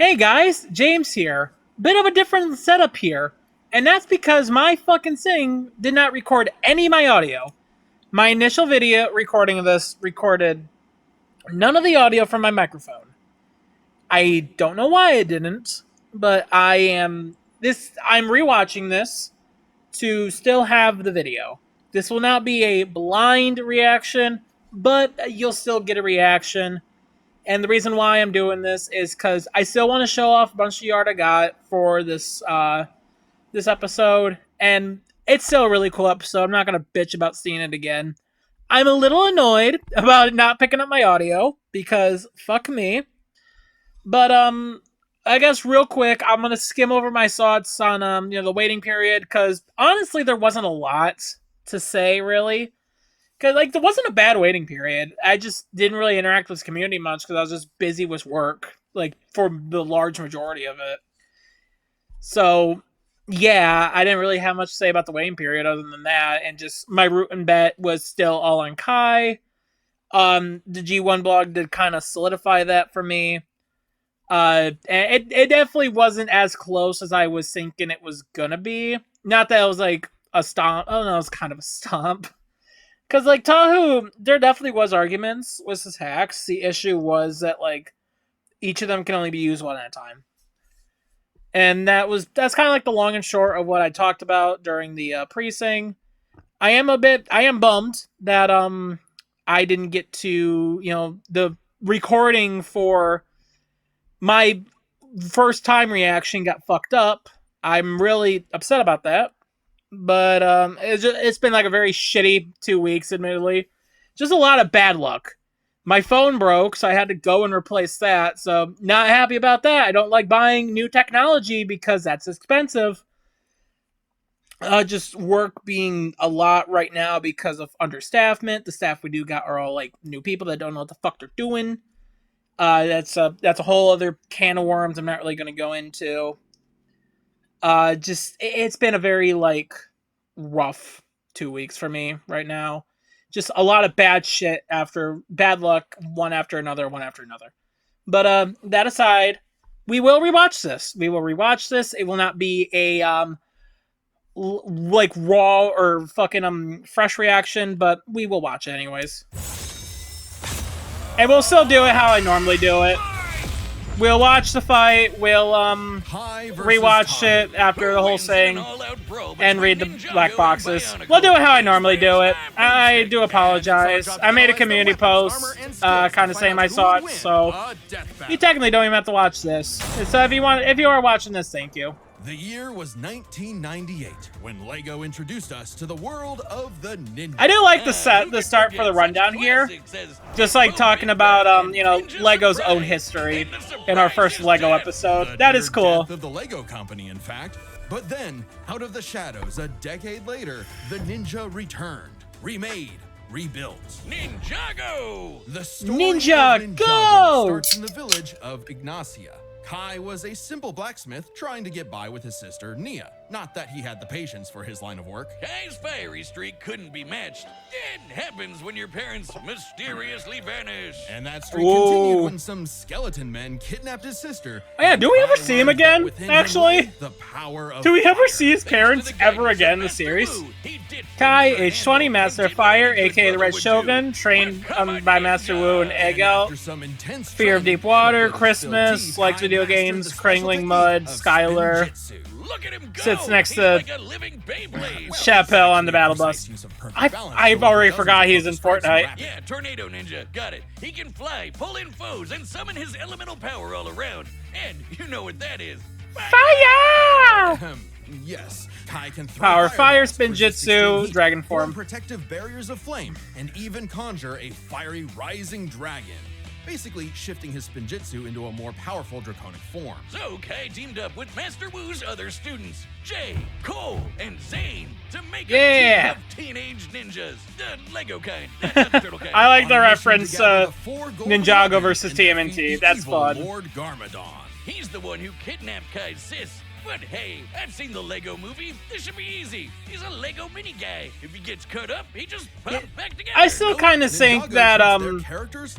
Hey guys, James here. Bit of a different setup here, and that's because my fucking thing did not record any of my audio. My initial video recording of this recorded none of the audio from my microphone. I don't know why it didn't, but I'm rewatching this to still have the video. This will not be a blind reaction, but you'll still get a reaction. And the reason why I'm doing this is because I still want to show off a bunch of art I got for this episode, and it's still a really cool episode. I'm not gonna bitch about seeing it again. I'm a little annoyed about it not picking up my audio because fuck me. But I guess real quick, I'm gonna skim over my thoughts on the waiting period because honestly, there wasn't a lot to say really. Cause there wasn't a bad waiting period. I just didn't really interact with the community much because I was just busy with work, for the large majority of it. So yeah, I didn't really have much to say about the waiting period other than that, and just my root and bet was still all on Kai. The G1 blog did kind of solidify that for me. And it definitely wasn't as close as I was thinking it was gonna be. Not that it was like a stomp. Oh no, it was kind of a stomp. Because, Tahu, there definitely was arguments with his hacks. The issue was that, each of them can only be used one at a time. And that's kind of the long and short of what I talked about during the pre-sing. I am bummed that, I didn't get to, the recording for my first time reaction got fucked up. I'm really upset about that. But it's been a very shitty 2 weeks, admittedly. Just a lot of bad luck. My phone broke, so I had to go and replace that. So not happy about that. I don't like buying new technology because that's expensive. Just work being a lot right now because of understaffment. The staff we do got are all new people that don't know what the fuck they're doing. That's a whole other can of worms I'm not really going to go into. It's been a very rough 2 weeks for me right now. Just a lot of bad shit after bad luck, one after another. But that aside, we will rewatch this. It will not be a raw or fucking fresh reaction, but we will watch it anyways. And we'll still do it how I normally do it. We'll watch the fight, we'll rewatch it after the whole thing, and read the black boxes. We'll do it how I normally do it. I do apologize. I made a community post, kind of saying my thoughts, so you technically don't even have to watch this. So if you are watching this, thank you. The year was 1998 when LEGO introduced us to the world of the ninja. I do like the start for the rundown here. Just talking about LEGO's own history in our first LEGO episode. That is cool. Of the LEGO company, in fact. But then, out of the shadows, a decade later, the ninja returned, remade, rebuilt. Ninjago! The story Ninjago of Ninjago starts in the village of Ignacia. Kai was a simple blacksmith trying to get by with his sister, Nia. Not that he had the patience for his line of work. Kai's fiery streak couldn't be matched. It happens when your parents mysteriously vanish. And that streak continued when some skeleton men kidnapped his sister. Oh yeah, do we ever see him again, actually? The power of do we ever fire. see his parents ever again in the series? Kai, age 20, Master of Fire, aka the Red Shogun, trained by Master Wu and Egel. Fear of Deep Water, Christmas, likes video games, Krangling Mud, Skylar. Sits next to Chappelle on the battle bus. I've already forgot he's in Fortnite. Yeah, Tornado Ninja, got it. He can fly, pull in foes, and summon his elemental power all around. And you know what that is. Fire! Yes, Kai can throw Power, fire, fireballs spin for just 16 jutsu, heat, dragon form form. protective barriers of flame, and even conjure a fiery rising dragon. Basically shifting his spinjitzu into a more powerful draconic form. So Kai teamed up with Master Wu's other students, Jay, Cole, and Zane, to make a team of teenage ninjas. The Lego kind, not the turtle kind. I like the reference, Ninjago versus TMNT. That's fun. Lord Garmadon. He's the one who kidnapped Kai's sis, But hey, I've seen the Lego movie. This should be easy. He's a Lego mini guy. If he gets cut up, he just pops back together. I still kind of think that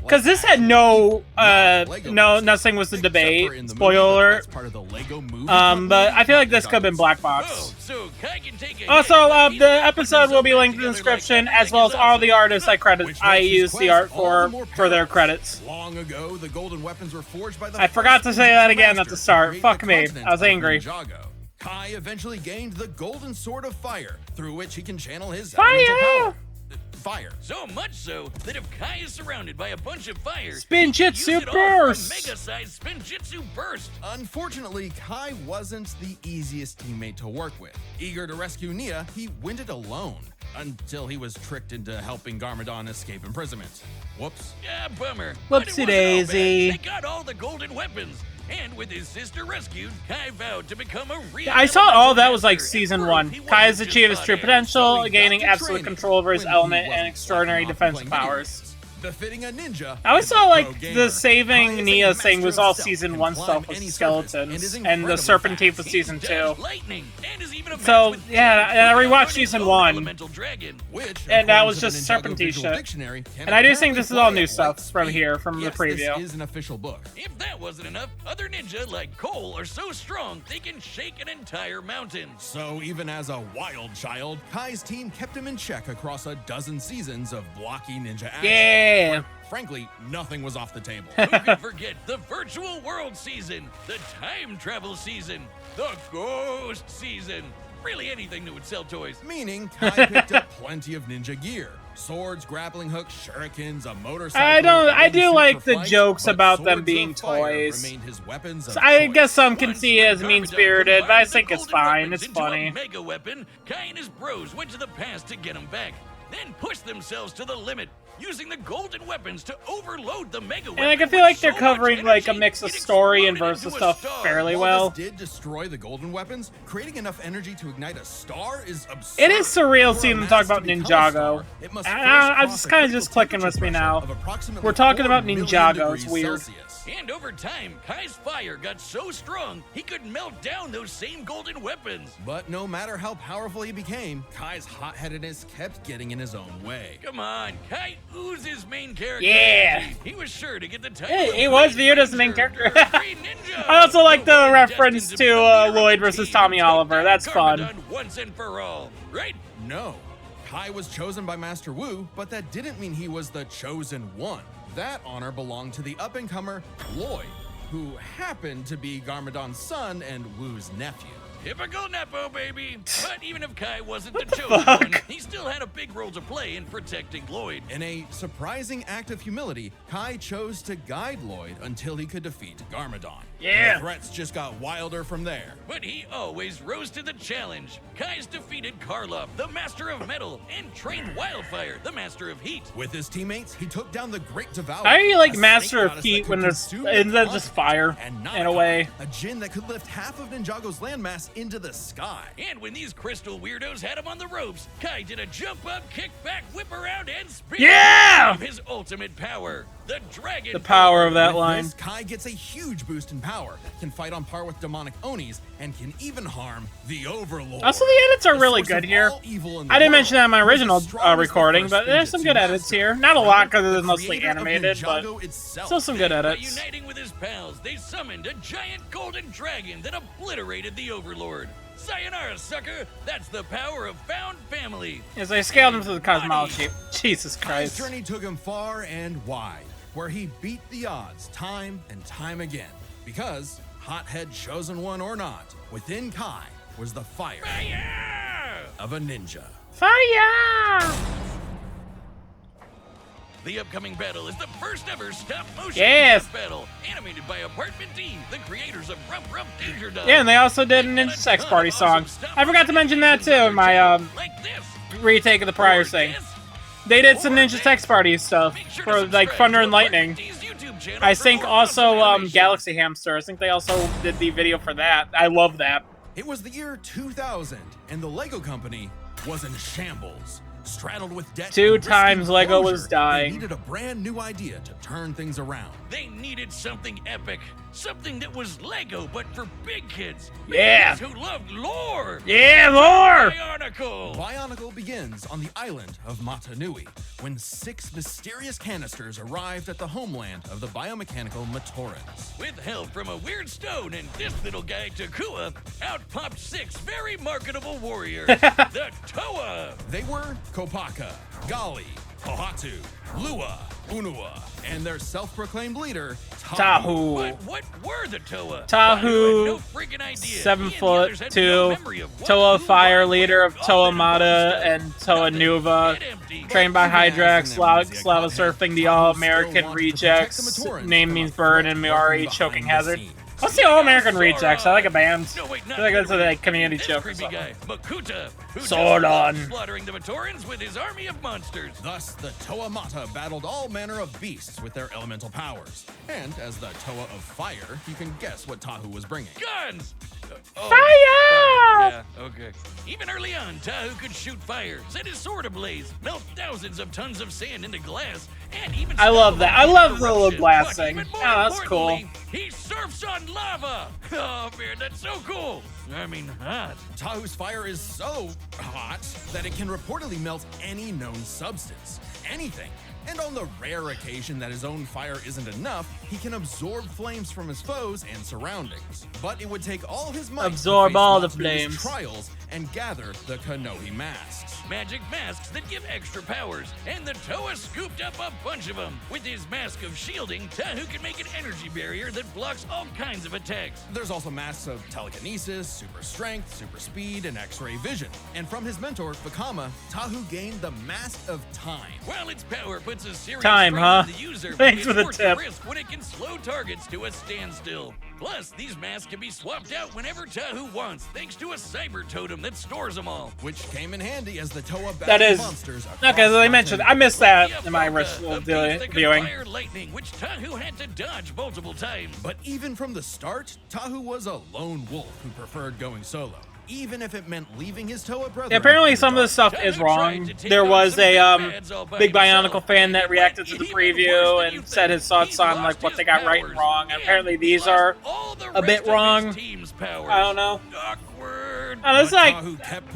because this had no nothing was the debate. Spoiler alert. But I feel like this could have been black box. Also, the episode will be linked in the description, as well as all the artists I use the art for their credits. Long ago, the golden weapons were forged by the I forgot to say that again at the start. Fuck me. I was angry. Kai eventually gained the golden sword of fire, through which he can channel his Fire! elemental power. Fire. So much so that if Kai is surrounded by a bunch of fire, Spinjitzu burst! Mega-sized Spinjitzu burst. Unfortunately, Kai wasn't the easiest teammate to work with. Eager to rescue Nia, he went it alone, until he was tricked into helping Garmadon escape imprisonment. Whoops. Yeah, bummer. Whoopsie daisy. They got all the golden weapons. And with his sister rescued, Kai vowed to become a real. I saw all that was like season 1. Kai has achieved his true potential, gaining absolute control over his element and extraordinary defensive powers. Befitting a ninja. I always saw like the saving Nia thing was all season 1 stuff with the skeletons, and the serpentine was season 2. So yeah, and I rewatched season 1, and that was just serpentine shit. And I do think this is all new stuff from here, from the preview. This is an official book. If that wasn't enough, other ninja like Cole are so strong they can shake an entire mountain. So even as a wild child, Kai's team kept him in check across a dozen seasons of blocky ninja action. Yeah. Frankly, nothing was off the table. Who could forget the virtual world season, the time travel season, the ghost season? Really anything that would sell toys. Meaning, Kai picked up plenty of ninja gear. Swords, grappling hooks, shurikens, a motorcycle. I do like the jokes about them being toys. So I guess some can see it as mean-spirited, but I think it's fine. It's funny. Mega weapon, Kai and his bros went to the past to get him back, then pushed themselves to the limit, using the golden weapons to overload the mega weapon. And I feel like they're covering like a mix of story and versus stuff fairly well. Did destroy the golden weapons, creating enough energy to ignite a star is absurd. It is surreal seeing them talk about Ninjago. I'm just kind of just clicking with me now. We're talking about Ninjago. It's weird. And over time, Kai's fire got so strong, he could melt down those same golden weapons. But no matter how powerful he became, Kai's hot-headedness kept getting in his own way. Come on, Kai oozes main character. Yeah. He was sure to get the title. Yeah, he was viewed as the main character. I also like the reference to Lloyd versus Tommy Oliver. That's fun. Once and for all, right? No. Kai was chosen by Master Wu, but that didn't mean he was the chosen one. That honor belonged to the up-and-comer Lloyd, who happened to be Garmadon's son and Wu's nephew. Typical Nepo, baby. But even if Kai wasn't the chosen one, he still had a big role to play in protecting Lloyd. In a surprising act of humility, Kai chose to guide Lloyd until he could defeat Garmadon. Yeah. The threats just got wilder from there. But he always rose to the challenge. Kai's defeated Karloff, the Master of Metal, and trained Wildfire, the Master of Heat. With his teammates, he took down the Great Devourer. I really like Master of Heat when there's just fire, in a way. A djinn that could lift half of Ninjago's landmass into the sky. And when these crystal weirdos had him on the ropes, Kai did a jump up, kick back, whip around, and spin. Yeah! His ultimate power, the dragon. The power of that With line. this, Kai gets a huge boost in power, can fight on par with demonic Onis, and can even harm the Overlord. Also, the edits are really good here. I didn't mention that in my original recording, but there's some good edits here. Not a lot because it's mostly animated, but still some good edits. By uniting with his pals, they summoned a giant golden dragon that obliterated the Overlord. Sayonara, sucker! That's the power of found family. As I scaled him through the cosmology. Jesus Christ. His journey took him far and wide, where he beat the odds time and time again. Because, hothead chosen one or not, within Kai was the fire of a ninja. Fire! The upcoming battle is the first ever stop-motion Yes. battle, animated by Apartment D, the creators of Rough Rough Danger Dog. Yeah, and they also did a Ninja Sex Party song. I forgot to mention that too in my retake of the prior thing. They did some Ninja Sex Party stuff for like Thunder and Lightning. I think also Galaxy Hamster. I think they also did the video for that. I love that. It was the year 2000, and the Lego company was in shambles. Straddled with debt, Two and risking times Lego closure, was dying. They needed a brand new idea to turn things around. They needed something epic. Something that was Lego, but for big kids. Big Yeah. kids who loved lore. Yeah, lore! Bionicle. Bionicle begins on the island of Matanui, when 6 mysterious canisters arrived at the homeland of the biomechanical Matorans. With help from a weird stone and this little guy Takua, out popped 6 very marketable warriors. The Toa. They were Kopaka, Gali, Pohatu, Lua, Unua, and their self-proclaimed leader, Tahu. But what were the Toa? Tahu, No freaking idea. 7 He and the others foot had 2, no memory of what, Toa who, Fire, what, leader where, of all Toa that Mata important and stuff. Toa Nothing Nuva, dead empty. trained by Even as Hydrax, an amnesia Slava godhead, surfing the Tahu All-American still wanted to protect the Rejects, Matorans name from means a burn, threat and lurking Miari, behind choking the hazard. scenes. What's the All-American Rejects? I like a band. No, wait, I not feel like that's a Miari. community This joke or creepy something. guy, Makuta, who Sword just loved on. slaughtering the Matorans with his army of monsters. Thus, the Toa Mata battled all manner of beasts with their elemental powers. And as the Toa of Fire, you can guess what Tahu was bringing. Guns! Fire! Yeah, okay. Even early on, Tahu could shoot fire, set his sword ablaze, melt thousands of tons of sand into glass, and even I love stop that. I love the little eruption. blasting. But even more Oh, that's cool. importantly, he surfs on lava! Oh man, that's so cool! I mean, hot. Tahu's fire is so hot that it can reportedly melt any known substance. Anything. And on the rare occasion that his own fire isn't enough, he can absorb flames from his foes and surroundings. But it would take all his might Absorb to face all the Matanui's flames. trials and gather the Kanohi masks. Magic masks that give extra powers, and the Toa scooped up a bunch of them. With his mask of shielding, Tahu can make an energy barrier that blocks all kinds of attacks. There's also masks of telekinesis, super strength, super speed, and X-ray vision. And from his mentor, Vakama, Tahu gained the Mask of Time. While its power puts a serious Time, strain huh? on the user, Thanks it's for the worth tip. the risk when it can slow targets to a standstill. Plus, these masks can be swapped out whenever Tahu wants, thanks to a cyber totem that stores them all. Which came in handy as the Toa That battled is monsters okay. As I mentioned, I missed that in my Yapoka, original a beast that could viewing. fire lightning, which Tahu had to dodge multiple times. But even from the start, Tahu was a lone wolf who preferred going solo, even if it meant leaving his Toa brother. Yeah, apparently some of this stuff is wrong. There was a big Bionicle fan that reacted to the preview and said his thoughts on like what they got right and wrong. And apparently these are a bit wrong. I don't know. Awkward. It's like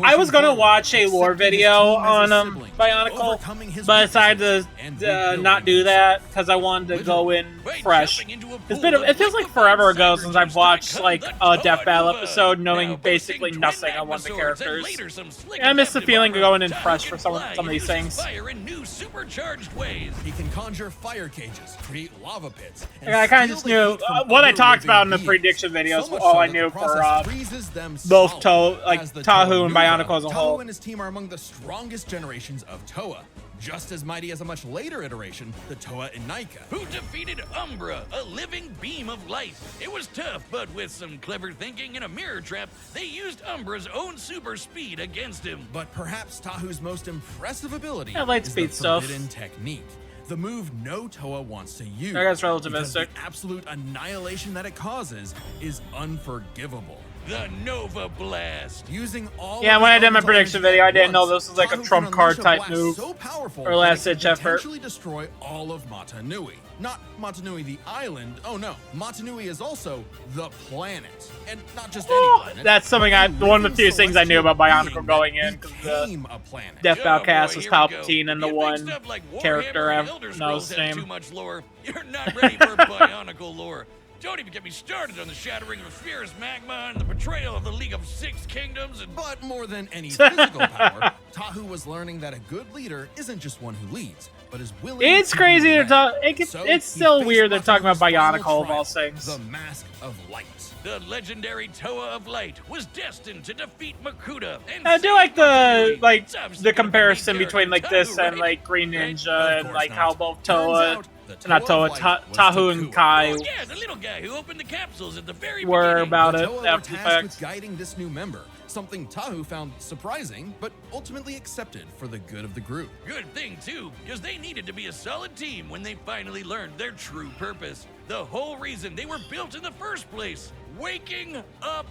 I was gonna watch a lore video on Bionicle, but I decided to not do that because I wanted to go in fresh. It feels like forever ago since I've watched like a Death Battle episode, knowing basically nothing on one of the characters. And I miss the feeling of going in fresh for some of these things. Fire in new supercharged ways. He can conjure fire cages, create lava pits. Yeah, I kind of just knew what I talked about in the prediction videos. All I knew for both Tahu and Bionicle as a whole. Tahu and his team are among the strongest generations of Toa. Just as mighty as a much later iteration, the Toa Inaika. Who defeated Umbra, a living beam of light. It was tough, but with some clever thinking and a mirror trap, they used Umbra's own super speed against him. But perhaps Tahu's most impressive ability Yeah, light is speed the stuff. forbidden technique. The move no Toa wants to use. That guy's because relativistic. the absolute annihilation that it causes is unforgivable. The Nova Blast. Using all Yeah, of when his I did my elemental prediction energy video, I at didn't know once, this was like a Tahu trump can card unleash a type blast move. so powerful Or that last it can ditch effort. potentially destroy all of Matanui. Not Matanui the island. Oh no, Matanui is also the planet, and not just any planet. That's something one of the few things I knew about Bionicle going in, because the became a planet. Death Oh, Battle cast boy, was here we go. Palpatine, and the You think one stuff like character Warhammer I and Elder knows Scrolls his have name. too much lore. You're not ready for Bionicle lore. Don't even get me started on the shattering of fierce magma and the betrayal of the League of Six Kingdoms and... But more than any physical power, Tahu was learning that a good leader isn't just one who leads, but is willing. It's to crazy be to led. talk. So It's he still faced weird they're talking about Matanui's final Bionicle of all trial, things. The Mask of Light. The legendary Toa of Light was destined to defeat Makuta. And I do save like Matanui. It's the obviously comparison gonna be between like Tahu, this right? and like Green Right? Ninja Of and like course how not. both Turns Toa, out the not Toa, of Light was Tahu and Takua. Kai Oh, yeah, the little guy who opened the capsules at the very were beginning. about The it Toa were after the tasked with fact. guiding this new member, something Tahu found surprising, but ultimately accepted for the good of the group. Good thing, too, because they needed to be a solid team when they finally learned their true purpose. The whole reason they were built in the first place. Waking up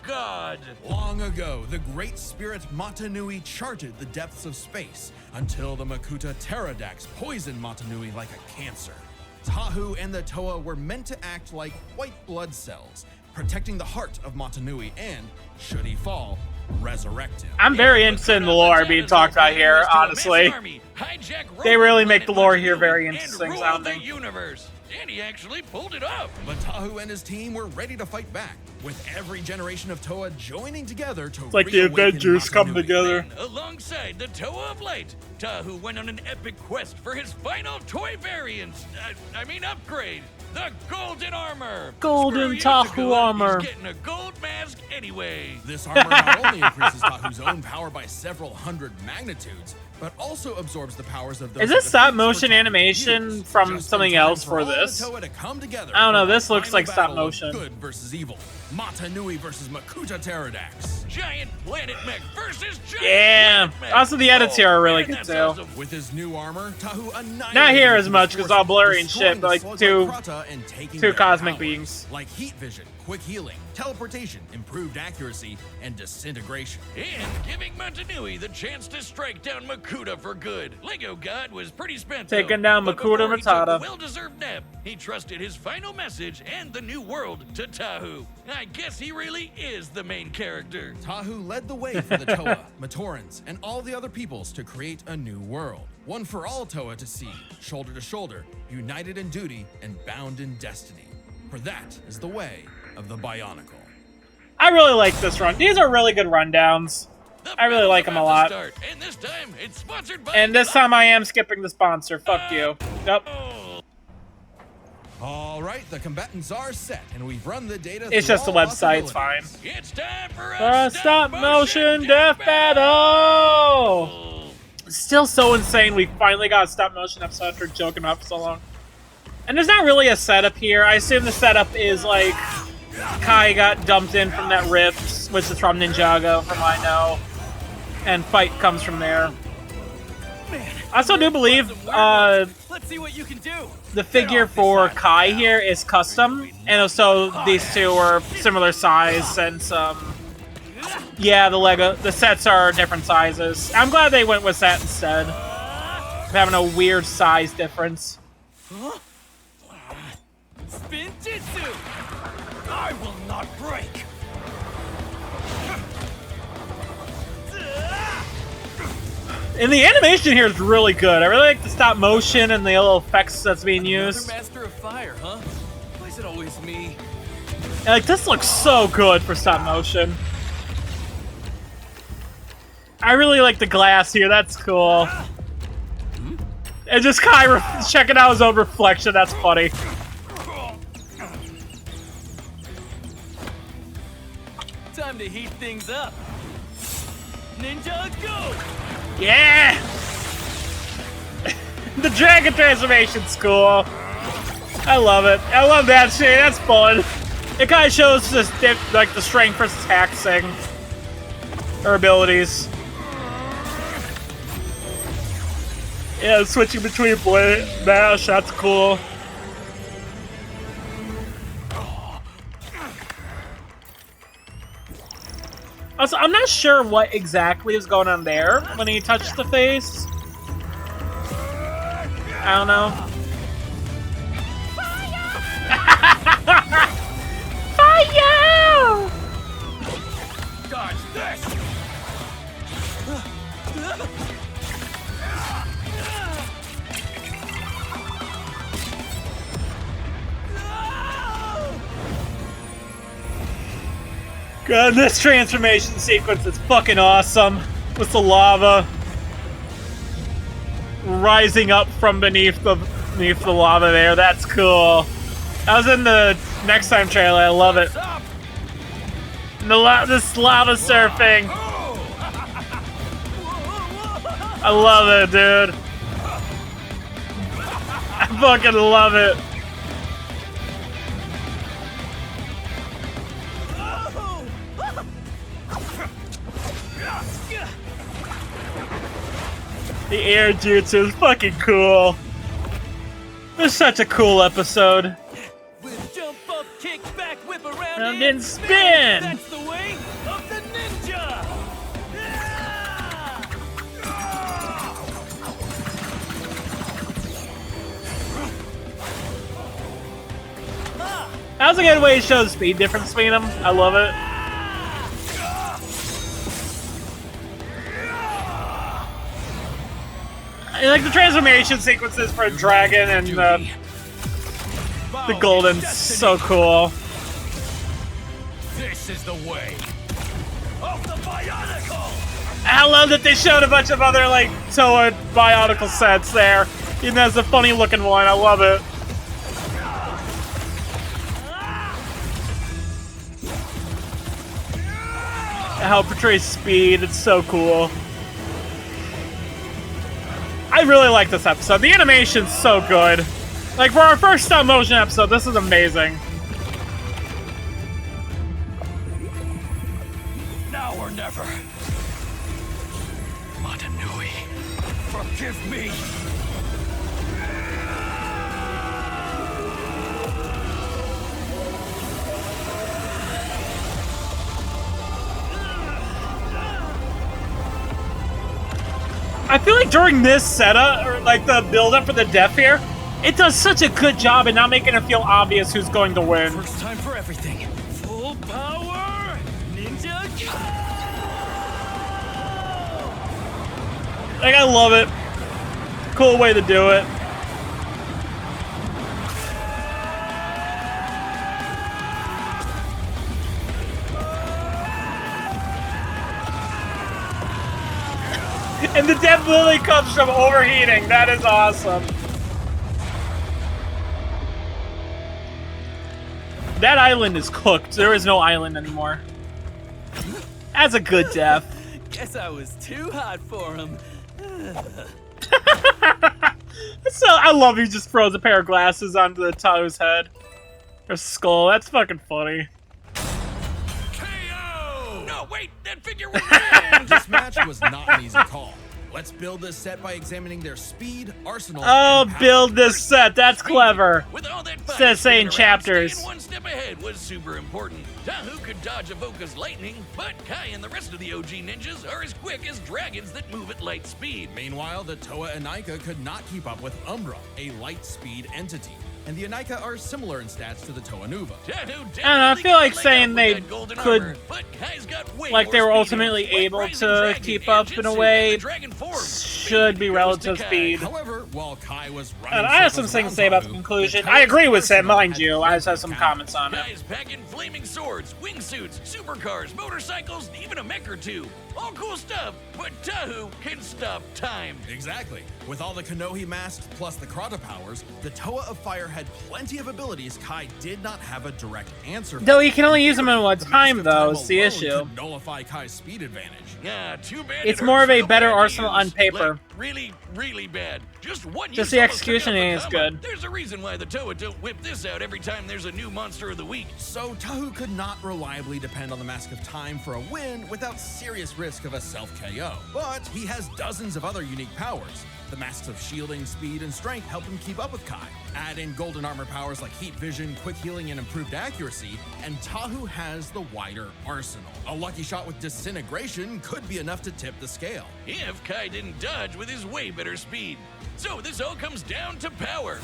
God! Long ago, the great spirit Motunui charted the depths of space until the Makuta pterodax poisoned Motunui like a cancer. Tahu and the Toa were meant to act like white blood cells, protecting the heart of Motunui and, should he fall, resurrect him. I'm very interested in the lore being talked about here, honestly. They really make the lore here very interesting sounding. And he actually pulled it off. But Tahu and his team were ready to fight back, with every generation of Toa joining together to It's like the Avengers come together. Then, alongside the Toa of Light, Tahu went on an epic quest for his final toy variant. Upgrade. The Golden Armor. Golden Tahu armor. He's getting a gold mask anyway. This armor not only increases Tahu's own power by several hundred magnitudes, but also absorbs the powers of those. Is this stop motion animation from something else for this? I don't know, this looks like stop motion. Good versus evil. Motunui versus Makuta pterodax. Giant planet mech versus giant Yeah. planet mech. Also, the edits here are really good that's too. awesome. With his new armor, Tahu annihilated Not here as the much, 'cause it's all blurry and destroying shit, but, like, the two- slug-like Krata and taking two their cosmic powers, beings. like heat vision, quick healing, teleportation, improved accuracy, and disintegration. And giving Motunui the chance to strike down Makuta for good. Lego God was pretty spent. Taking though. down But Makuta before he took Matata. a well-deserved nap, he trusted his final message and the new world to Tahu. I guess he really is the main character. Tahu led the way for the Toa, Matorans, and all the other peoples to create a new world. One for all Toa to see, shoulder to shoulder, united in duty and bound in destiny. For that is the way of the Bionicle. I really like this run. These are really good rundowns. I really like them a lot. And this time, it's sponsored by And this time I am skipping the sponsor. Fuck you. Yep. All right, the combatants are set, and we've run the data. It's through just the all website. It's fine. possibilities. It's time for A stop motion death battle! Still so insane we finally got a stop motion episode after joking about for so long. And there's not really a setup here. I assume the setup is like Kai got dumped in from that rift, which is from Ninjago, from what I know. And fight comes from there. I also do believe Let's see what you can do. the figure for Kai here is custom, and so these two are similar size, and yeah, the sets are different sizes. I'm glad they went with that instead of having a weird size difference. Spin Jitsu! I will not break! And the animation here is really good. I really like the stop motion and the little effects that's being used. Another master of fire, huh? Why is it always me? And, like, this looks so good for stop motion. I really like the glass here. That's cool. And just Kai checking out his own reflection. That's funny. Time to heat things up. Ninja, go! Yeah! The dragon transformation's cool. I love it. I love that shit. That's fun. It kind of shows this like the strength versus attack thing. Her abilities. Yeah, switching between blade mash. That's cool. Also, I'm not sure what exactly is going on there when he touched the face. I don't know. Fire! Dodge this! God, this transformation sequence is fucking awesome. With the lava rising up from beneath the lava there. That's cool. That was in the Next Time trailer. I love it. And this lava surfing. I love it, dude. I fucking love it. The air jutsu is fucking cool. This is such a cool episode. With jump up, kick back, whip around And then spin! That's the way! way of the ninja! That was a good way to show the speed difference between them. I love it. I like the transformation sequences for Dragon and the Golden. So cool. This is the way of the Bionicle! I love that they showed a bunch of other like Toa Bionicle sets there. Even that's a funny looking one. I love it. How it portrays speed, it's so cool. I really like this episode. The animation's so good. Like, for our first stop motion episode, this is amazing. Now or never. Matanui, forgive me. I feel like during this setup, or like the build-up for the death here, it does such a good job in not making it feel obvious who's going to win. First time for everything. Full power! Ninja Go! Like, I love it. Cool way to do it. And the death literally comes from overheating. That is awesome. That island is cooked. There is no island anymore. That's a good death. Guess I was too hot for him. So I love he just throws a pair of glasses onto the Tahu's head. Or skull. That's fucking funny. KO! No, wait, that figure was wrong! This match was not an easy call. Let's build this set by examining their speed, arsenal, Oh, and power. build this set. That's clever. With all that Instead of saying spinning around, chapters. staying one step ahead was super important. Tahu could dodge Avoca's lightning, but Kai and the rest of the OG ninjas are as quick as dragons that move at light speed. Meanwhile, the Toa Anika could not keep up with Umbra, a light speed entity. And the Anika are similar in stats to the Toa Nuva. I feel like saying they could, like they were ultimately able to keep up in a way, should be relative speed. However, while Kai was running And I have some circles things around to say about the Tahu, conclusion. the I agree with Toa's Sam, arsenal mind had you. to I do just have with some Kai. comments on it. Guys packing flaming swords, wingsuits, supercars, motorcycles, even a mech or two. All cool stuff, but Tahu can stop time. Exactly. With all the Konohi masks plus the Krata powers, the Toa of Fire had plenty of abilities Kai did not have a direct answer for. Though he can only use them in one The Mask time, of though, Time is the alone issue. could nullify Kai's speed advantage. Yeah, too bad. It's it more hurts of a so better bad to arsenal on use. paper. Like, really, really bad. Just one Just use the almost took execution out the is combo. good. There's a reason why the Toa don't whip this out every time there's a new monster of the week. So Tahu could not reliably depend on the Mask of Time for a win without serious risk of a self-KO. But he has dozens of other unique powers. The masks of shielding, speed, and strength help him keep up with Kai. Add in golden armor powers like heat vision, quick healing, and improved accuracy, and Tahu has the wider arsenal. A lucky shot with disintegration could be enough to tip the scale. If Kai didn't dodge with his way better speed. So this all comes down to power.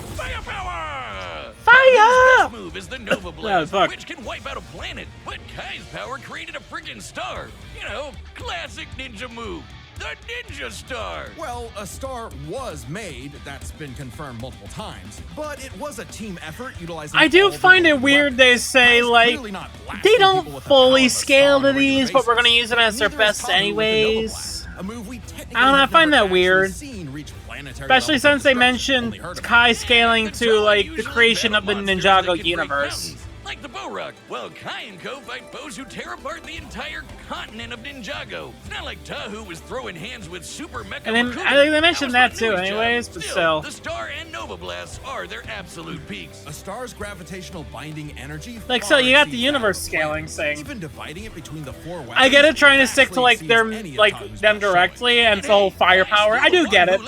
Firepower! Fire! His best move is the Nova Blast, fuck. which can wipe out a planet. But Kai's power created a friggin' star. You know, classic ninja move. The Ninja Star! Well, a star was made, that's been confirmed multiple times, but it was a team effort utilizing I do all the find it golden weird weapons. they say, Kai's like, clearly not blasting they don't people with the fully power of a scale star to on a regular these, but we're basis. gonna use them as their Neither is best Tahu with the Nova anyways. Blast, a move we technically I don't know, I have find never that weird. actually seen reach planetary Especially levels of since they destruction, mentioned only heard about Kai it. scaling The to, Toa like, the usually creation of the battle monsters that Ninjago can break universe. mountains, like the Borok, while Kai and Co. fight foes who tear apart the entire continent of Ninjago. It's not like Tahu was throwing hands with super mecha. And then, Rakuten. I think they mentioned was that too Manui's job. anyways, but still. The Star and Nova Blasts are their absolute peaks. A star's gravitational binding energy. Like, so far you got the exceeds universe that of a scaling planet. thing. Even dividing it between the four weapons I get it trying to stick to, vastly like, exceeds their, any of like, Tahu's them best directly showing. and its whole firepower. I do get it.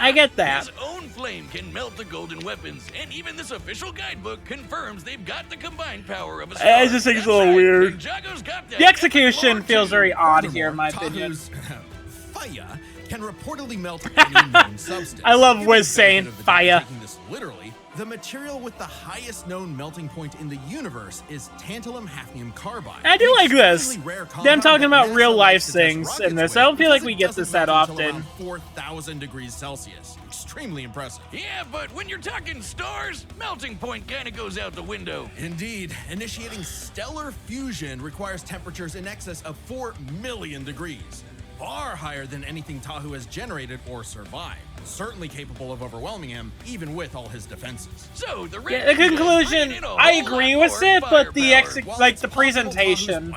I get that. His own flame can melt the golden weapons, and even this official guidebook confirms they've got the the combined power of a I just think it's a little weird. Ninjago's got that The execution epic lore, feels too. very odd here, in my Furthermore, opinion. Tahu's fire can reportedly melt any known substance. I love Given Wiz the saying benefit of the doubt fire. taking this literally, the material with the highest known melting point in the universe is tantalum hafnium carbide. I do like this. Extremely rare Them compound talking that about NASA real life likes to test things rockets in this. with I don't feel like because we it get this doesn't that melt until often. around 4,000 degrees Celsius. Extremely impressive. Yeah, but when you're talking stars, melting point kind of goes out the window. Indeed, initiating stellar fusion requires temperatures in excess of 4 million degrees. Far higher than anything Tahu has generated or survived. Certainly capable of overwhelming him, even with all his defenses. So the Yeah, the conclusion, I agree with it, but the the presentation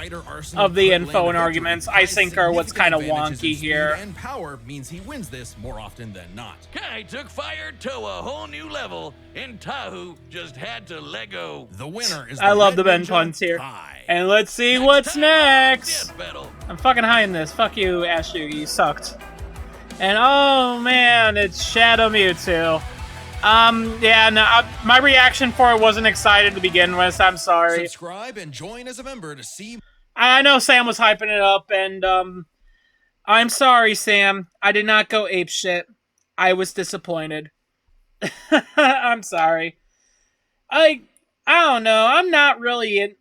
of the info and arguments, I think, are what's kind of wonky here. And power means he wins this more often than not. Kai took fire to a whole new level, and Tahu just had to let go. The winner is I love Red the Ben Ninja puns here. Kai. And let's see what's time on next. Death Battle. I'm fucking high in this. Fuck you, Ash Yugi. You sucked. And oh man, it's Shadow Mewtwo. Yeah, no, my reaction for it wasn't excited to begin with. I'm sorry. Subscribe and join as a member to see. I know Sam was hyping it up, and I'm sorry, Sam. I did not go apeshit. I was disappointed. I'm sorry. I don't know. I'm not really in.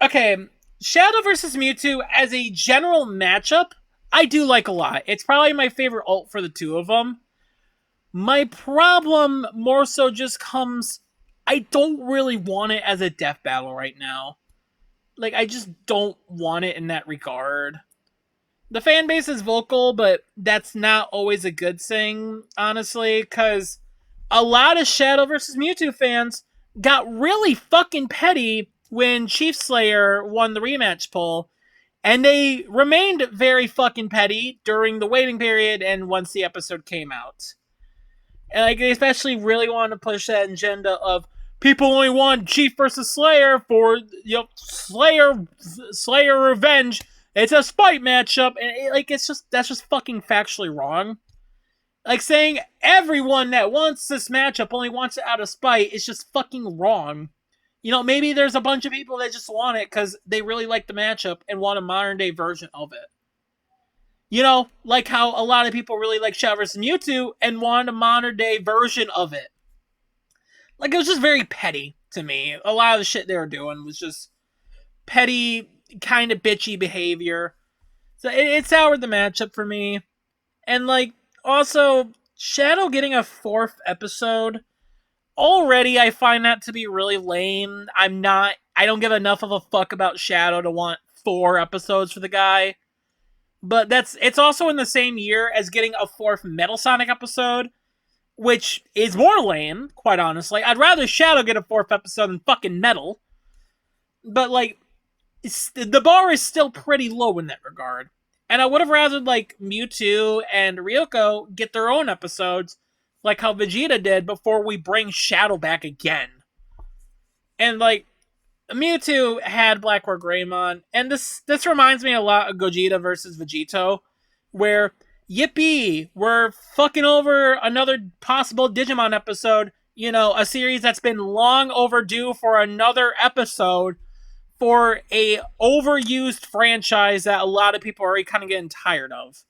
Okay, Shadow versus Mewtwo as a general matchup, I do like a lot. It's probably my favorite ult for the two of them. My problem more so just comes, I don't really want it as a death battle right now. I just don't want it in that regard. The fan base is vocal, but that's not always a good thing, honestly, because a lot of Shadow vs. Mewtwo fans got really fucking petty when Chief Slayer won the rematch poll, and they remained very fucking petty during the waiting period and once the episode came out. And they especially really wanted to push that agenda of people only want Chief versus Slayer for Slayer revenge. It's a spite matchup, and that's just fucking factually wrong. Saying everyone that wants this matchup only wants it out of spite is just fucking wrong. Maybe there's a bunch of people that just want it because they really like the matchup and want a modern day version of it. Like how a lot of people really like Shadow vs. Mewtwo and want a modern day version of it. It was just very petty to me. A lot of the shit they were doing was just petty, kind of bitchy behavior. So it soured the matchup for me. And also, Shadow getting a 4th episode, already I find that to be really lame. I don't give enough of a fuck about Shadow to want 4 episodes for the guy. But it's also in the same year as getting a 4th Metal Sonic episode, which is more lame, quite honestly. I'd rather Shadow get a 4th episode than fucking Metal. But the bar is still pretty low in that regard. And I would have rather Mewtwo and Ryoko get their own episodes, like how Vegeta did, before we bring Shadow back again. And Mewtwo had Blackrock Greymon, and this reminds me a lot of Gogeta versus Vegito, where yippee, we're fucking over another possible Digimon episode, a series that's been long overdue for another episode for a overused franchise that a lot of people are already kind of getting tired of.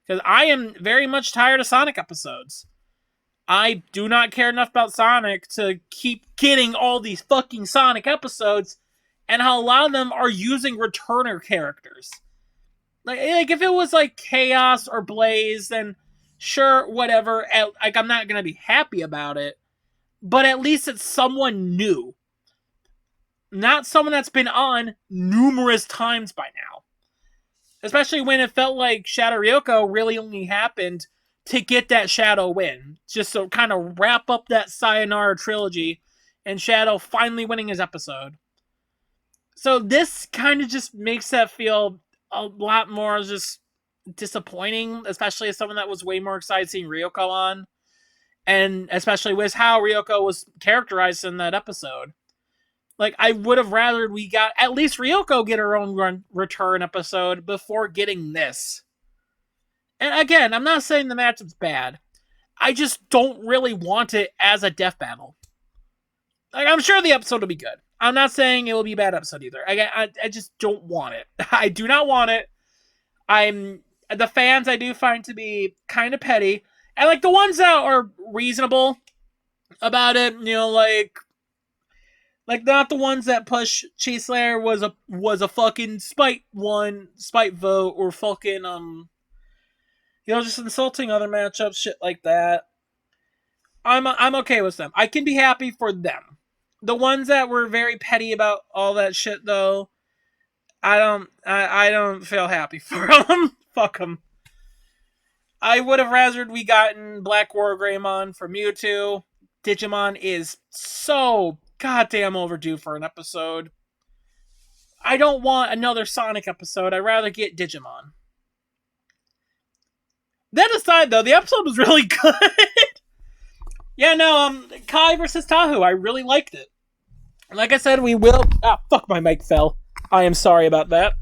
Because I am very much tired of Sonic episodes. I do not care enough about Sonic to keep getting all these fucking Sonic episodes, and how a lot of them are using returner characters. If it was Chaos or Blaze, then sure, whatever. I'm not gonna be happy about it, but at least it's someone new, not someone that's been on numerous times by now. Especially when it felt like Shadow Ryoko really only happened to get that Shadow win. Just to kind of wrap up that Sayonara trilogy and Shadow finally winning his episode. So this kind of just makes that feel a lot more just disappointing, especially as someone that was way more excited seeing Ryoko on. And especially with how Ryoko was characterized in that episode. I would have rather we got at least Ryoko get her own return episode before getting this. And again, I'm not saying the matchup's bad. I just don't really want it as a death battle. I'm sure the episode will be good. I'm not saying it will be a bad episode either. I just don't want it. I do not want it. The fans I do find to be kind of petty, and like the ones that are reasonable about it, you know, like not the ones that push Chase Slayer was a fucking spite vote, or fucking you know, just insulting other matchups, shit like that. I'm okay with them. I can be happy for them. The ones that were very petty about all that shit, though, I don't feel happy for them. Fuck them. I would have rathered we gotten Black Wargreymon for Mewtwo. Digimon is so goddamn overdue for an episode. I don't want another Sonic episode. I'd rather get Digimon. That aside, though, the episode was really good. Yeah, no, Kai versus Tahu. I really liked it. Like I said, we will... Ah, fuck, my mic fell. I am sorry about that.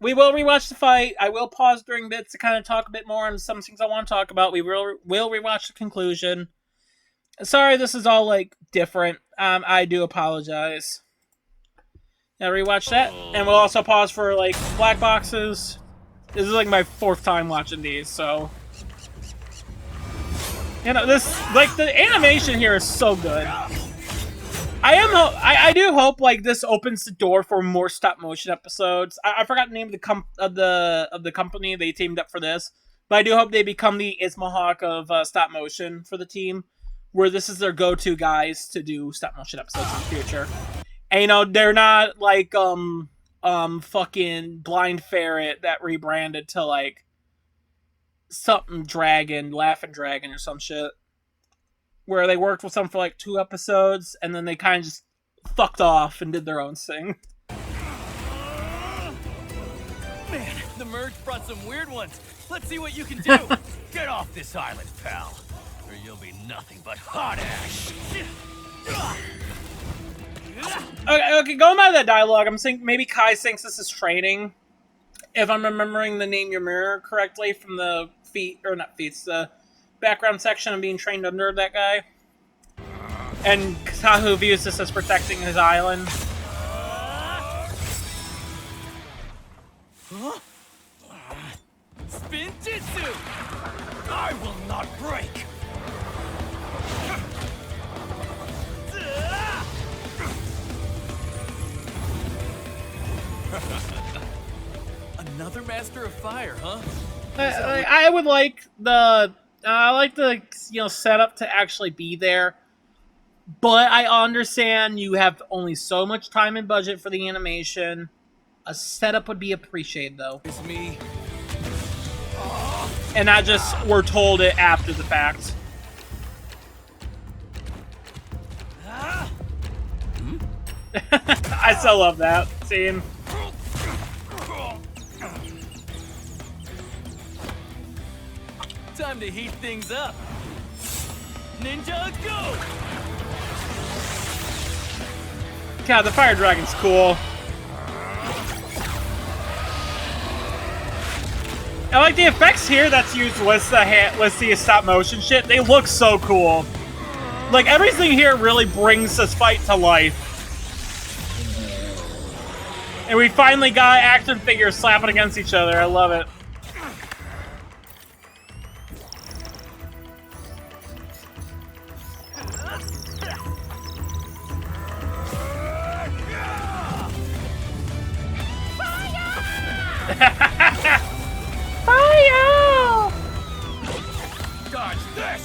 We will rewatch the fight. I will pause during bits to kind of talk a bit more on some things I want to talk about. We will rewatch the conclusion. Sorry, this is all, like, different. I do apologize. Now rewatch that. And we'll also pause for, like, black boxes. This is, like, my 4th time watching these, so... You know, this... Like, the animation here is so good. I do hope, like, this opens the door for more stop-motion episodes. I forgot the name of the company they teamed up for this. But I do hope they become the Ismahawk of stop-motion for the team, where this is their go-to guys to do stop-motion episodes in the future. And, you know, they're not, like, fucking Blind Ferret that rebranded to, like, something Dragon, Laughing Dragon or some shit. Where they worked with some for, like, 2 episodes, and then they kind of just fucked off and did their own thing. Man, the merge brought some weird ones. Let's see what you can do. Get off this island, pal, or you'll be nothing but hot ash. Okay, going by that dialogue, I'm thinking maybe Kai thinks this is training. If I'm remembering the name Ymir correctly from the the background section of being trained under that guy. And Tahu views this as protecting his island. Huh? Spin Jitsu! I will not break! Another master of fire, huh? I would like the setup to actually be there, but I understand you have only so much time and budget for the animation. A setup would be appreciated, though. It's me. And not just we're told it after the fact. I still love that scene. Time to heat things up. Ninja, go! God, the Fire Dragon's cool. I like the effects here that's used with the stop motion shit. They look so cool. Like, everything here really brings this fight to life. And we finally got action figures slapping against each other. I love it. Fire! Dodge this!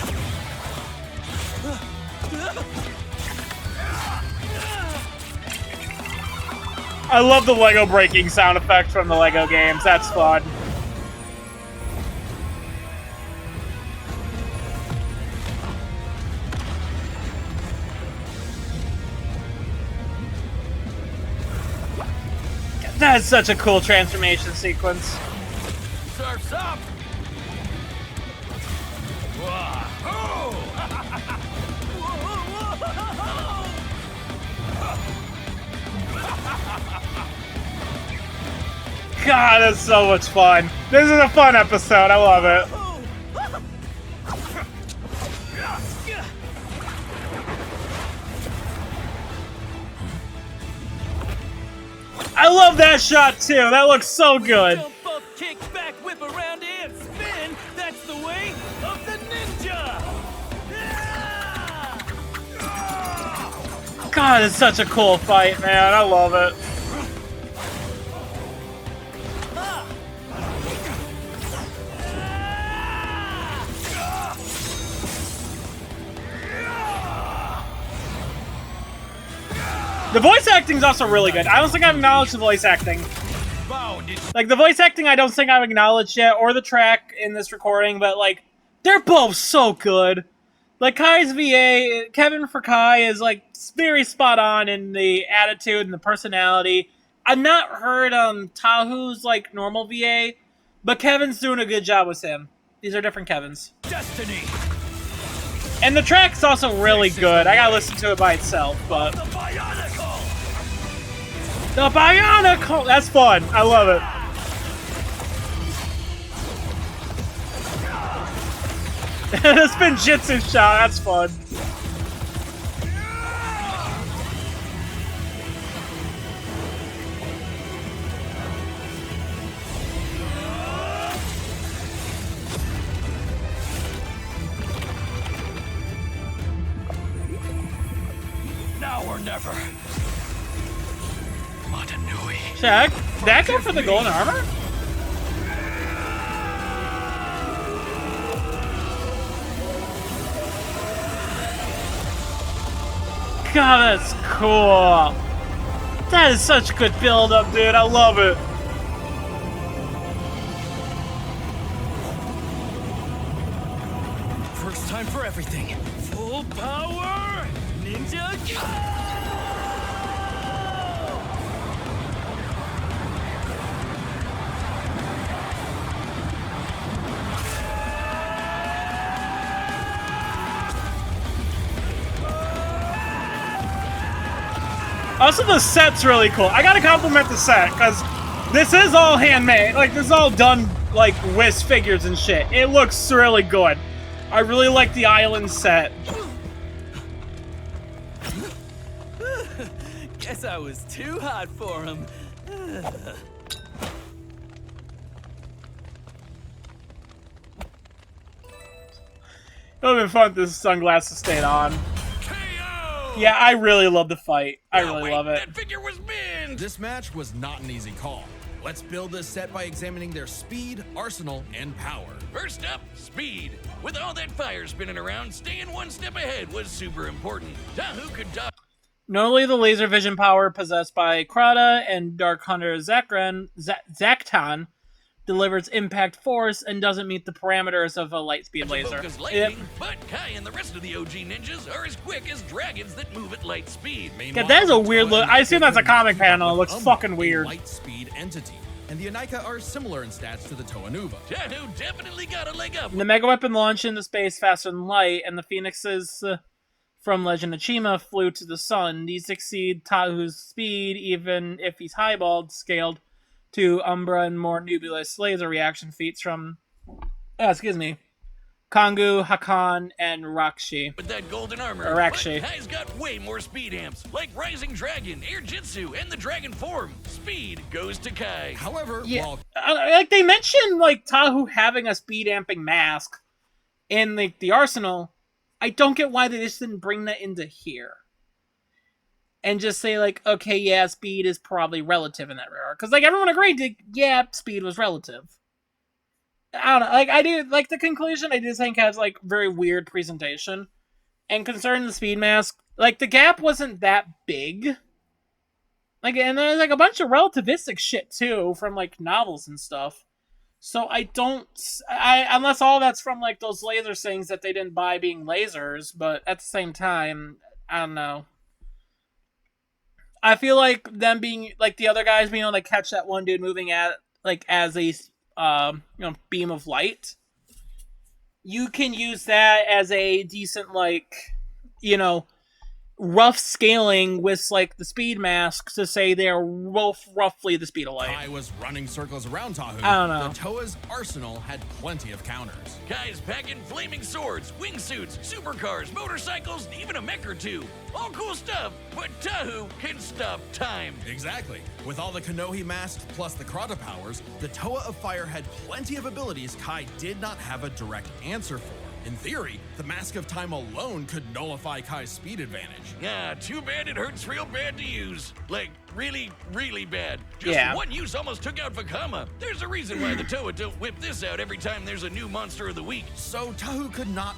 I love the Lego breaking sound effects from the Lego games. That's fun. That's such a cool transformation sequence. Surf's up! Whoa! God, that's so much fun. This is a fun episode. I love it. I love that shot too. That looks so good. Jump up, kick back, whip around, and spin. That's the way of the ninja. God, it's such a cool fight, man. I love it. The voice acting is also really good. I don't think I've acknowledged the voice acting. Like, the voice acting I don't think I've acknowledged yet, or the track in this recording, but, like, they're both so good. Like, Kai's VA, Kevin for Kai is, like, very spot on in the attitude and the personality. I've not heard Tahu's, like, normal VA, but Kevin's doing a good job with him. These are different Kevins. Destiny. And the track's also really good. I gotta listen to it by itself, but... The Bionicle! That's fun. I love it. The spin jitsu shot. That's fun. Now or never. Check. Did that go for the golden armor? God, that's cool. That is such good build-up, dude. I love it. First time for everything. Full power, ninja. Also, the set's really cool. I gotta compliment the set, because this is all handmade. Like, this is all done, like, with figures and shit. It looks really good. I really like the island set. Guess I was too hot for him. It would have been fun if this sunglasses stayed on. Yeah, I really love the fight. I really love it. That figure was binned. This match was not an easy call. Let's build this set by examining their speed, arsenal, and power. First up, speed. With all that fire spinning around, staying one step ahead was super important. Tahu could dodge. Not the laser vision power possessed by Krata and Dark Hunter Zaktan delivers impact force and doesn't meet the parameters of a light speed laser. Lightning, but Kai and the rest of the OG ninjas are as quick as dragons that move at light speed. Yeah, that is a weird look. I assume that's a comic panel. It looks fucking weird. Light speed entity. And the Anika are similar in stats to the Toanuva. Tahu definitely got a leg up. The Mega Weapon launched into space faster than light, and the Phoenixes from Legend of Chima flew to the sun. These exceed Tahu's speed, even if he's highballed, scaled to Umbra and more nebulous laser reaction feats from, Kongu, Hakan, and Rakshi. With that golden armor, Rakshi. Kai's got way more speed amps, like Rising Dragon, Air Jitsu, and the Dragon Form. Speed goes to Kai. However, Yeah, like they mentioned, like Tahu having a speed amping mask in the arsenal. I don't get why they just didn't bring that into here. And just say, like, okay, yeah, speed is probably relative in that regard. Because, like, everyone agreed, yeah, speed was relative. I don't know. Like, I do, like, the conclusion, I do think has, like, very weird presentation. And concerning the speed mask, like, the gap wasn't that big. Like, and there's, like, a bunch of relativistic shit, too, from, like, novels and stuff. So unless all that's from, like, those laser things that they didn't buy being lasers, but at the same time, I don't know. I feel like them being, like, the other guys being able to catch that one dude moving at, like, as a, beam of light. You can use that as a decent, like, rough scaling with like the speed masks to say they're both roughly the speed of light. Kai was running circles around Tahu. I don't know. The Toa's arsenal had plenty of counters. Kai's packing flaming swords, wingsuits, supercars, motorcycles, and even a mech or two. All cool stuff, but Tahu can stop time. Exactly. With all the Konohi masks plus the Krata powers, the Toa of Fire had plenty of abilities Kai did not have a direct answer for. In theory, the Mask of Time alone could nullify Kai's speed advantage. Ah, too bad it hurts real bad to use. Like, really, really bad. Just Yeah. one use almost took out Vakama. There's a reason why the Toa don't whip this out every time there's a new monster of the week. So Tahu could not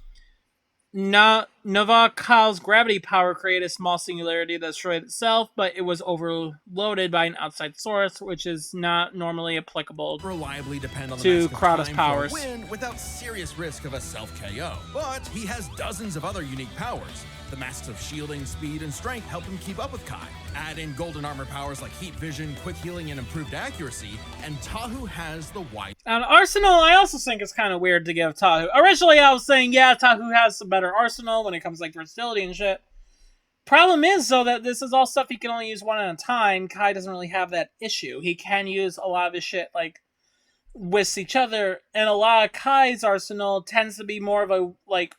Nova Kyle's gravity power created a small singularity that destroyed itself, but it was overloaded by an outside source, which is not normally applicable. reliably depend on the To Mask of Krata's Time powers. for a win without serious risk of a self-KO. But he has dozens of other unique powers. The masks of shielding, speed, and strength help him keep up with Kai. Add in golden armor powers like heat vision, quick healing, and improved accuracy, and Tahu has the wide And Arsenal, I also think it's kind of weird to give Tahu. Originally, I was saying, yeah, Tahu has a better arsenal when it comes to like versatility and shit. Problem is, though, that this is all stuff he can only use one at a time. Kai doesn't really have that issue. He can use a lot of his shit, like, with each other, and a lot of Kai's arsenal tends to be more of a, like,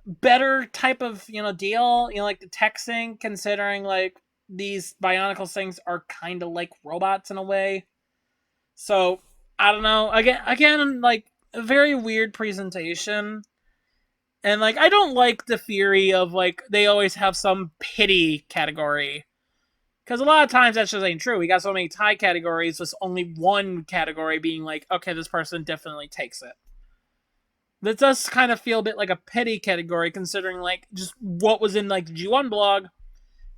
better type of, deal, like the tech thing, considering, like, these Bionicle things are kind of like robots in a way. So, I don't know. Again, like, a very weird presentation. And, like, I don't like the theory of, like, they always have some pity category. Because a lot of times that just ain't true. We got so many tie categories with only one category being like, okay, this person definitely takes it. That does kind of feel a bit like a pity category, considering, like, just what was in, like, the G1 blog,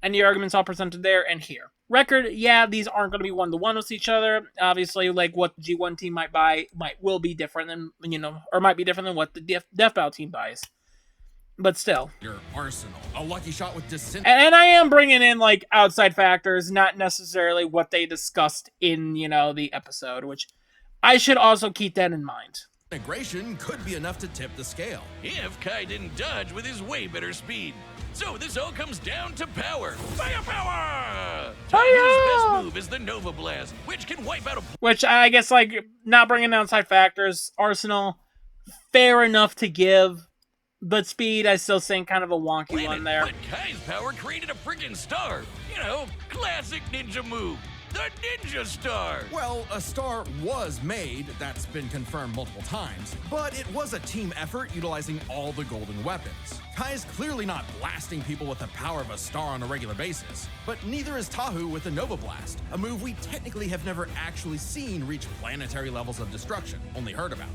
and the arguments all presented there and here. Record, yeah, these aren't going to be one-to-one with each other. Obviously, like, what the G1 team might buy will be different than, or might be different than what the Death Battle team buys. But still. your arsenal. A lucky shot with And I am bringing in, like, outside factors, not necessarily what they discussed in, the episode, which I should also keep that in mind. disintegration could be enough to tip the scale. If Kai didn't dodge with his way better speed. So this all comes down to power. Firepower! Tahu's best move is the Nova Blast, which can wipe out a Which, I guess, like, not bringing outside factors, Arsenal, fair enough to give. But speed, I still think kind of a wonky planet. one there. But Kai's power created a freaking star. Classic ninja move. The Ninja Star. Well, a star was made, that's been confirmed multiple times, but it was a team effort utilizing all the golden weapons. Kai's clearly not blasting people with the power of a star on a regular basis, but neither is Tahu with the Nova Blast, a move we technically have never actually seen reach planetary levels of destruction, only heard about.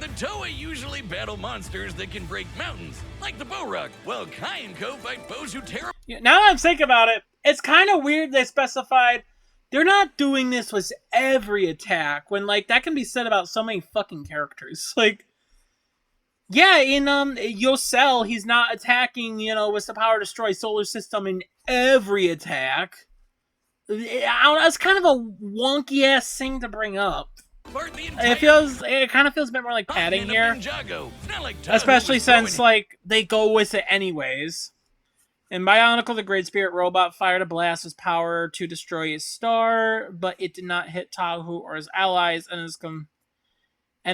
The Toa usually battle monsters that can break mountains, like the Boruck, while Kai and Co fight foes who tear Now that I'm thinking about it, it's kind of weird they specified they're not doing this with every attack, when, like, that can be said about so many fucking characters. Like, yeah, in Yosel, he's not attacking, with the power to destroy solar system in every attack. That's kind of a wonky-ass thing to bring up. apart the entire It kind of feels a bit more like padding continent here. of Ninjago. It's not like Tahu Especially was throwing since, like, they go with it anyways. In Bionicle, the Great Spirit robot fired a blast with power to destroy a star, but it did not hit Tahu or his allies, and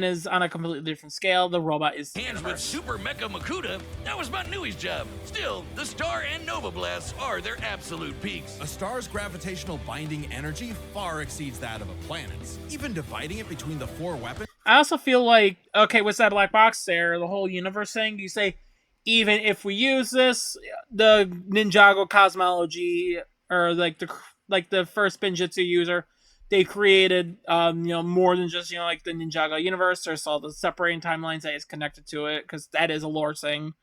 is on a completely different scale. The robot is the hands with universe. Super Mecha Makuta. That was Manui's job. Still, the Star and Nova Blasts are their absolute peaks. A star's gravitational binding energy far exceeds that of a planet's. Even dividing it between the 4 weapons. I also feel like, okay, what's that black box there? The whole universe thing? You say, even if we use this, the Ninjago cosmology, or like the first Spinjitzu user, they created, more than just, like the Ninjago universe. There's all the separating timelines that is connected to it, because that is a lore thing.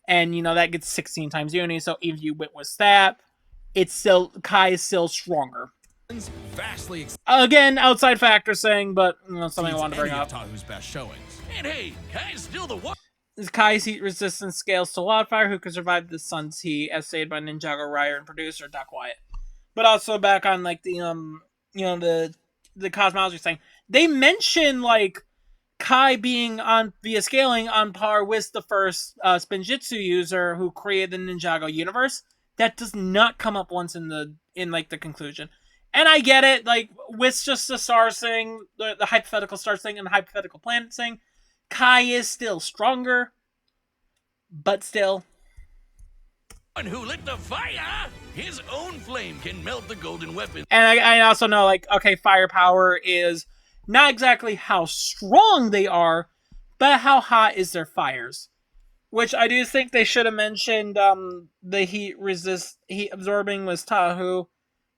And, that gets 16 times uni, so even if you witness that, Kai is still stronger. Vastly Again, outside factor saying, but, something I exceeds wanted to bring any up. of Tahu's best showings. And hey, Kai's still the one. Kai's heat resistance scales to wildfire, who can survive the sun's heat, as stated by Ninjago writer and producer Doc Wyatt. But also back on, like, the cosmology thing, they mention, like, Kai being via scaling on par with the first Spinjitzu user who created the Ninjago universe. That does not come up once in the conclusion. And I get it, like, with just the stars thing, the hypothetical stars thing and the hypothetical planet thing, Kai is still stronger, but still. And who lit the fire? His own flame can melt the golden weapon. And I also know, like, okay, firepower is not exactly how strong they are, but how hot is their fires. Which I do think they should have mentioned the heat absorbing was Tahu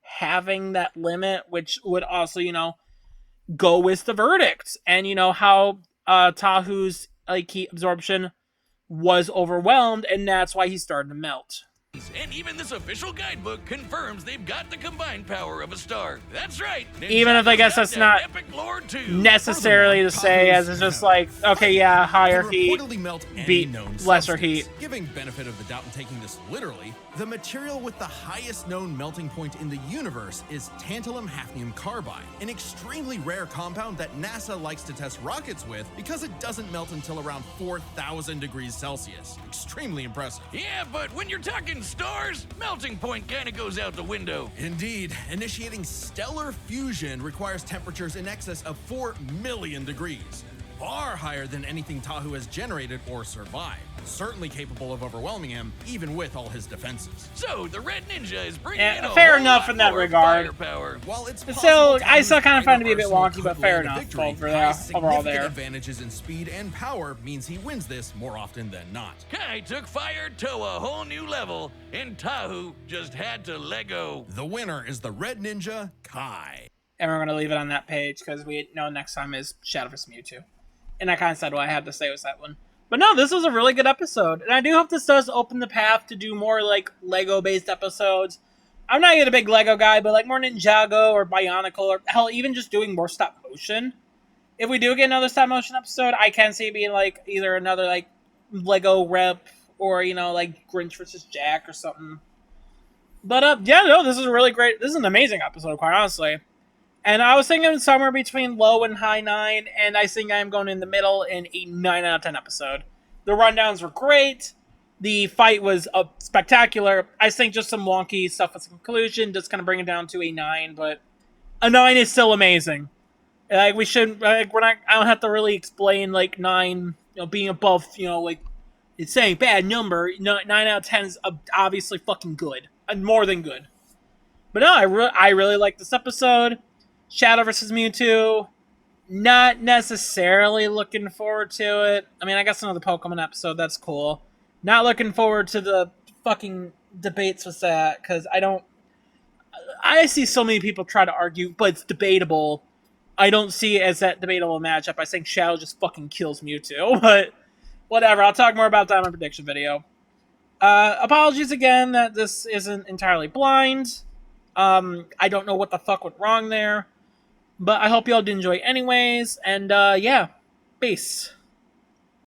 having that limit, which would also, go with the verdict. And how Tahu's heat absorption was overwhelmed, and that's why he started to melt. And even this official guidebook confirms they've got the combined power of a star. That's right. Even if I guess that's not necessarily to say, as it's just like, okay, yeah, higher heat beat lesser heat. Giving benefit of the doubt and taking this literally, the material with the highest known melting point in the universe is tantalum hafnium carbide, an extremely rare compound that NASA likes to test rockets with because it doesn't melt until around 4,000 degrees Celsius. Extremely impressive. Yeah, but when you're talking stars, melting point kind of goes out the window. Indeed, initiating stellar fusion requires temperatures in excess of 4 million degrees. Far higher than anything Tahu has generated or survived. Certainly capable of overwhelming him, even with all his defenses. So the Red Ninja is bringing in a fair whole enough lot in that more regard. firepower. While it's So I still kind of Tahu's find it to be a bit arsenal wonky, but could fair land a enough. victory, For Kai's the overall significant there. advantages in speed and power means he wins this more often than not. Kai took fire to a whole new level, and Tahu just had to let go. The winner is the Red Ninja, Kai. And we're going to leave it on that page because we know next time is Shadow vs. Mewtwo. And I kind of said what I had to say was that one. But no, this was a really good episode. And I do hope this does open the path to do more, like, Lego-based episodes. I'm not even a big Lego guy, but, like, more Ninjago or Bionicle or, hell, even just doing more stop-motion. If we do get another stop-motion episode, I can see it being, like, either another, like, Lego rep or, like, Grinch vs. Jack or something. But, yeah, no, this is a really great... This is an amazing episode, quite honestly. And I was thinking somewhere between low and high 9, and I think I'm going in the middle in a 9 out of 10 episode. The rundowns were great. The fight was spectacular. I think just some wonky stuff at the conclusion, just kind of bring it down to a 9, but a 9 is still amazing. Like, we shouldn't, like, I don't have to really explain, like, 9, being above, like, it's saying bad number. 9 out of 10 is obviously fucking good. More than good. But no, I really like this episode. Shadow vs. Mewtwo, not necessarily looking forward to it. I mean, I guess another Pokemon episode, that's cool. Not looking forward to the fucking debates with that, because I see so many people try to argue, but it's debatable. I don't see it as that debatable matchup. I think Shadow just fucking kills Mewtwo, but whatever. I'll talk more about that in my prediction video. Apologies again that this isn't entirely blind. I don't know what the fuck went wrong there. But I hope y'all did enjoy anyways, and yeah, peace.